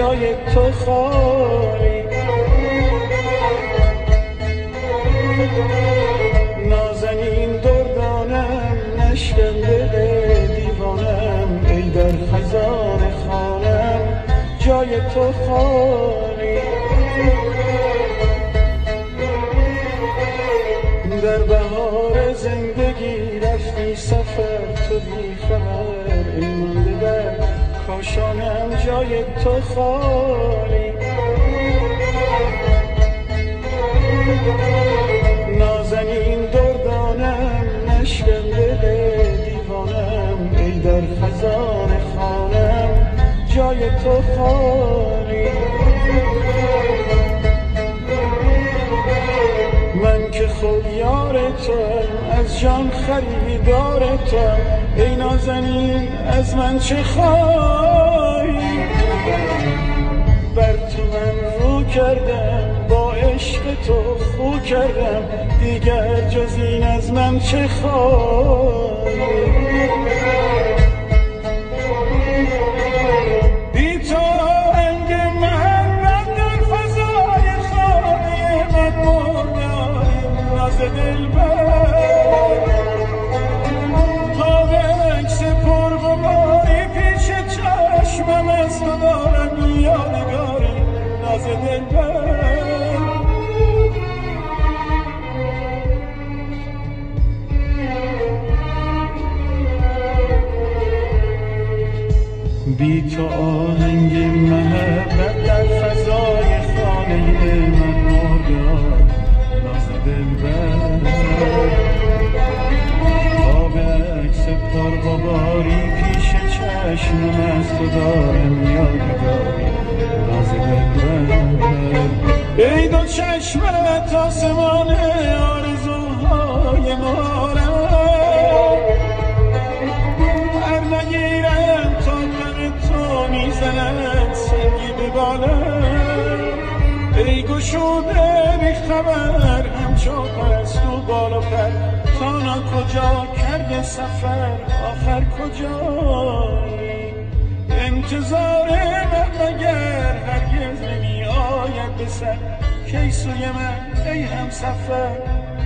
جای تو خالی. نازنین دردانم نشکن دل دیوانم، ای در خزان خانم جای تو خالی. در بهار زندگی رفتی سفر تو بی خبر، ای مانده در کاشانم جای تو خالی. نازنین دردانم نشکن دل دیوانم، ای در خزان خانم جای تو خالی. من که خود یار توام از جان خریدار توام، ای نازنین از من چه خواهی؟ بر تو من رو کردم با عشق تو خو کردم، دیگر جز این از من چه خواهی؟ بی تو آهنگ محبت در فضای خانه من مردم، راز دلبر خواب عکس پرغباری پیش چشمم از تو دارم یادگاری، راز دلبر. بی تو آهنگ محبت در فضای خانه من مردم، راز دلبر خواب عکس پرغباری پیش چشمم از تو دارم یادگاری، راز دلبر. ای دو چشمت آسمان آرزوهای مارم، هر نگیرم تا غم تو میزند سنگی به بالم. ای گشوده بی خبر همچو پرستو بال و پر، تا کجا کرده سفر آخر کجایی؟ انتظار من مگر هرگز نمی آید به سر، کی سوی من ای هم سفر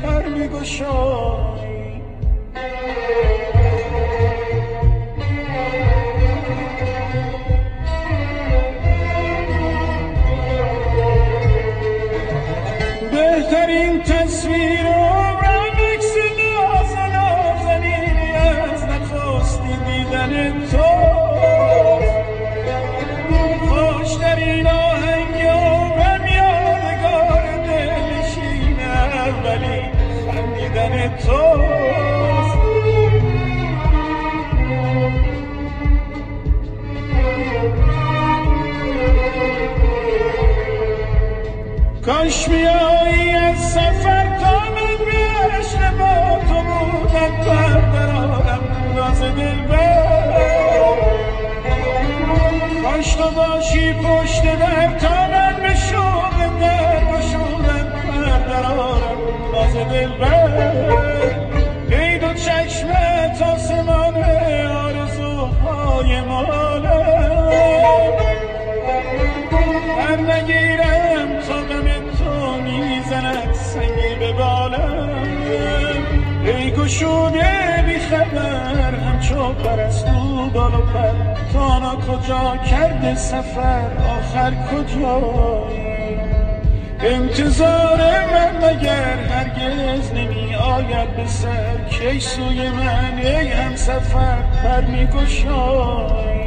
پر می گشایی؟ بهترین تصویر عمرم عکس نازنینی از نخستین دیدن تو، خوش در این آهنگ عمرم یادگار دلنشین اولی خندیدن تو. کاش میایی از سفر تا من گشت با تو بودم پر برارم، راز دلبر. کاش تو باشی پشت در تا من به شوق در گشودم پر برارم، راز دلبر. ای دو چشمت آسمان آرزوهای مالم، هر نگیرم تا غم تو میزند سنگی به بالم. ای گشوده بی خبر همچو پرستو بال و پر، تا کجا کرده سفر آخر کجایی؟ انتظار من مگر هرگز نمی آید به سر، کی سوی من ای هم سفر پر می گشایی؟